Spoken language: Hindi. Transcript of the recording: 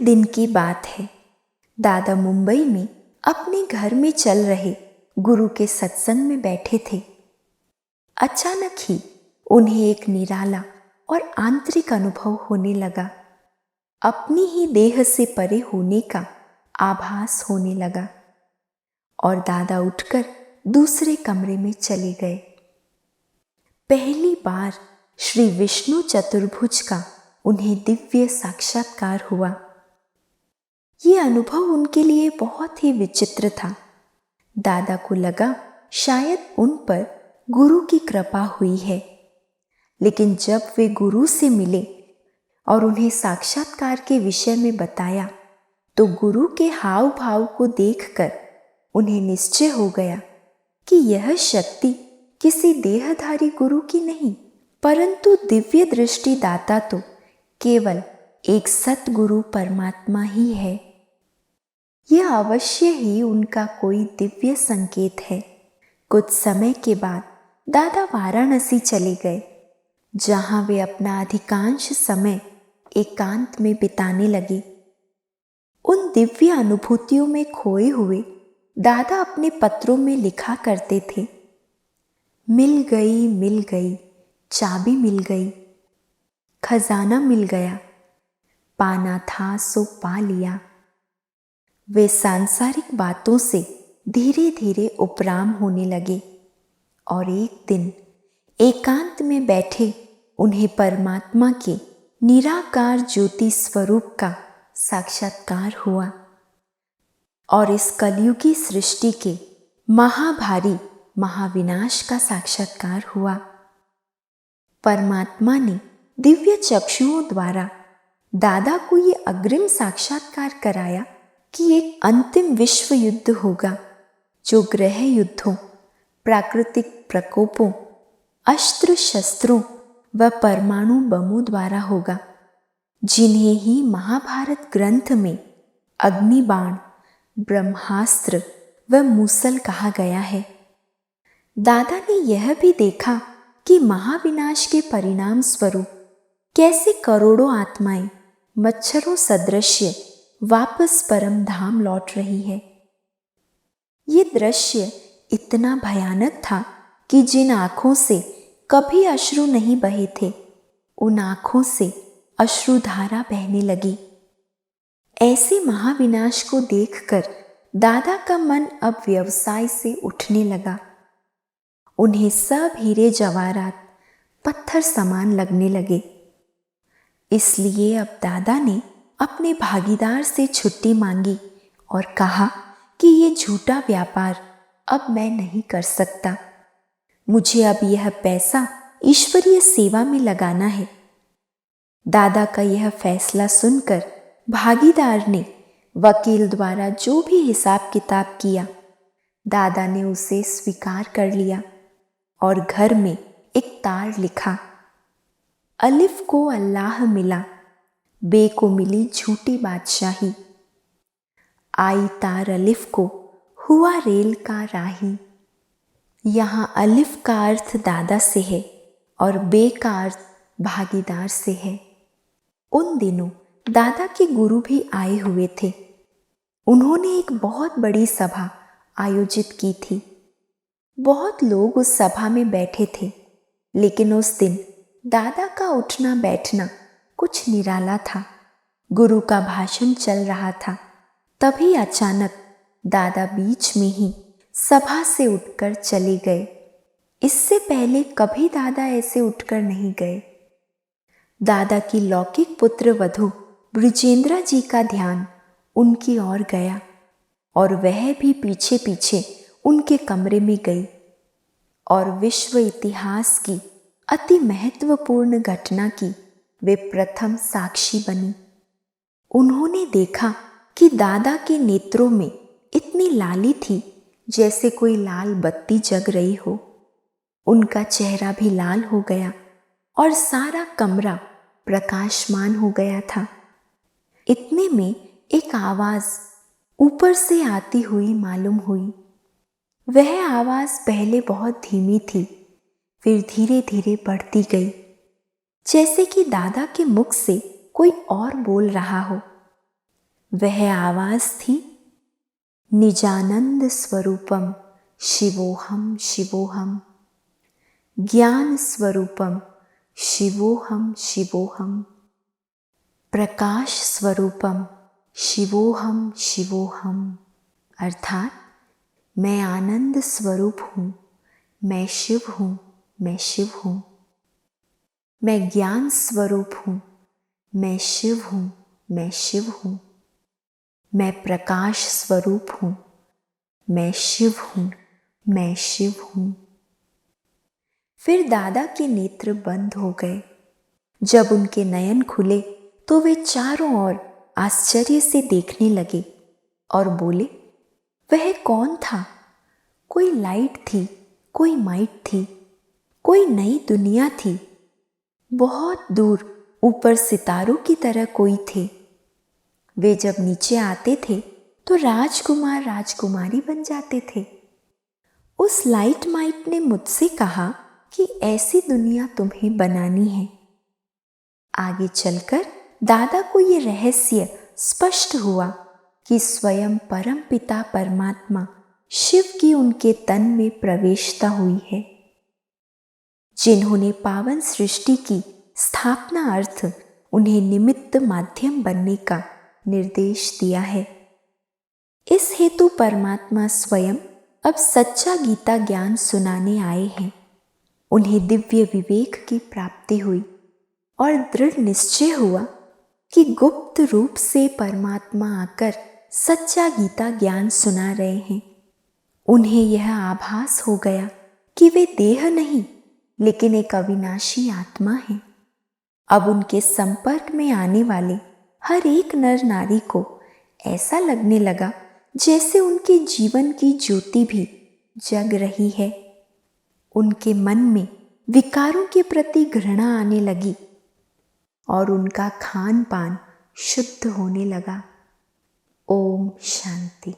दिन की बात है। दादा मुंबई में अपने घर में चल रहे गुरु के सत्संग में बैठे थे। अचानक ही उन्हें एक निराला और आंतरिक अनुभव होने लगा। अपनी ही देह से परे होने का आभास होने लगा और दादा उठकर दूसरे कमरे में चले गए। पहली बार श्री विष्णु चतुर्भुज का उन्हें दिव्य साक्षात्कार हुआ। ये अनुभव उनके लिए बहुत ही विचित्र था। दादा को लगा शायद उन पर गुरु की कृपा हुई है, लेकिन जब वे गुरु से मिले और उन्हें साक्षात्कार के विषय में बताया तो गुरु के हाव भाव को देखकर उन्हें निश्चय हो गया कि यह शक्ति किसी देहधारी गुरु की नहीं, परंतु दिव्य दृष्टि दाता तो केवल एक सतगुरु परमात्मा ही है। यह अवश्य ही उनका कोई दिव्य संकेत है। कुछ समय के बाद दादा वाराणसी चले गए, जहां वे अपना अधिकांश समय एकांत में बिताने लगे। उन दिव्य अनुभूतियों में खोए हुए दादा अपने पत्रों में लिखा करते थे, मिल गई चाबी मिल गई, खजाना मिल गया, पाना था सो पा लिया। वे सांसारिक बातों से धीरे धीरे उपराम होने लगे और एक दिन एकांत में बैठे उन्हें परमात्मा के निराकार ज्योति स्वरूप का साक्षात्कार हुआ और इस कलयुगी सृष्टि के महाभारी महाविनाश का साक्षात्कार हुआ। परमात्मा ने दिव्य चक्षुओं द्वारा दादा को ये अग्रिम साक्षात्कार कराया कि एक अंतिम विश्व युद्ध होगा, जो ग्रह युद्धों, प्राकृतिक प्रकोपों, अस्त्र शस्त्रों व परमाणु बमों द्वारा होगा, जिन्हें ही महाभारत ग्रंथ में अग्निबाण, ब्रह्मास्त्र व मूसल कहा गया है। दादा ने यह भी देखा कि महाविनाश के परिणाम स्वरूप कैसे करोड़ों आत्माएं मच्छरों सदृश्य वापस परम धाम लौट रही है। ये दृश्य इतना भयानक था कि जिन आंखों से कभी अश्रु नहीं बहे थे, उन आंखों से अश्रुधारा बहने लगी। ऐसे महाविनाश को देखकर दादा का मन अब व्यवसाय से उठने लगा। उन्हें सब हीरे जवाहरात पत्थर समान लगने लगे। इसलिए अब दादा ने अपने भागीदार से छुट्टी मांगी और कहा कि ये झूठा व्यापार अब मैं नहीं कर सकता। मुझे अब यह पैसा ईश्वरीय सेवा में लगाना है। दादा का यह फैसला सुनकर भागीदार ने वकील द्वारा जो भी हिसाब किताब किया, दादा ने उसे स्वीकार कर लिया और घर में एक तार लिखा, अलिफ को अल्लाह मिला, बे को मिली झूठी बादशाही, आई तार अलिफ को हुआ रेल का राही। यहाँ अलिफ का अर्थ दादा से है और बे का अर्थ भागीदार से है। उन दिनों दादा के गुरु भी आए हुए थे। उन्होंने एक बहुत बड़ी सभा आयोजित की थी। बहुत लोग उस सभा में बैठे थे, लेकिन उस दिन दादा का उठना बैठना कुछ निराला था। गुरु का भाषण चल रहा था। तभी अचानक दादा बीच में ही सभा से उठकर चले गए। इससे पहले कभी दादा ऐसे उठकर नहीं गए। दादा की लौकिक पुत्र वधू ब्रिजेंद्रा जी का ध्यान उनकी ओर गया और वह भी पीछे पीछे उनके कमरे में गई और विश्व इतिहास की अति महत्वपूर्ण घटना की वे प्रथम साक्षी बनी। उन्होंने देखा कि दादा के नेत्रों में इतनी लाली थी जैसे कोई लाल बत्ती जग रही हो। उनका चेहरा भी लाल हो गया और सारा कमरा प्रकाशमान हो गया था। इतने में एक आवाज ऊपर से आती हुई मालूम हुई। वह आवाज पहले बहुत धीमी थी, फिर धीरे धीरे बढ़ती गई, जैसे कि दादा के मुख से कोई और बोल रहा हो। वह आवाज थी, निजानंद स्वरूपम शिवोहम शिवोहम, ज्ञान स्वरूपम शिवोहम शिवोहम, प्रकाश स्वरूपम शिवोहम शिवोहम। अर्थात मैं आनंद स्वरूप हूँ, मैं शिव हूँ, मैं शिव हूँ। मैं ज्ञान स्वरूप हूँ, मैं शिव हूँ, मैं शिव हूँ। मैं प्रकाश स्वरूप हूँ, मैं शिव हूँ, मैं शिव हूँ। फिर दादा के नेत्र बंद हो गए। जब उनके नयन खुले तो वे चारों ओर आश्चर्य से देखने लगे और बोले, वह कौन था? कोई लाइट थी, कोई माइट थी, कोई नई दुनिया थी। बहुत दूर ऊपर सितारों की तरह कोई थे। वे जब नीचे आते थे तो राजकुमार राजकुमारी बन जाते थे। उस लाइट माइट ने मुझसे कहा कि ऐसी दुनिया तुम्हें बनानी है। आगे चलकर दादा को ये रहस्य स्पष्ट हुआ कि स्वयं परम पिता परमात्मा शिव की उनके तन में प्रवेशता हुई है, जिन्होंने पावन सृष्टि की स्थापना अर्थ उन्हें निमित्त माध्यम बनने का निर्देश दिया है। इस हेतु परमात्मा स्वयं अब सच्चा गीता ज्ञान सुनाने आए हैं। उन्हें दिव्य विवेक की प्राप्ति हुई और दृढ़ निश्चय हुआ कि गुप्त रूप से परमात्मा आकर सच्चा गीता ज्ञान सुना रहे हैं। उन्हें यह आभास हो गया कि वे देह नहीं लेकिन एक अविनाशी आत्मा है। अब उनके संपर्क में आने वाले हर एक नर नारी को ऐसा लगने लगा जैसे उनके जीवन की ज्योति भी जग रही है। उनके मन में विकारों के प्रति घृणा आने लगी और उनका खान पान शुद्ध होने लगा। ओम शांति।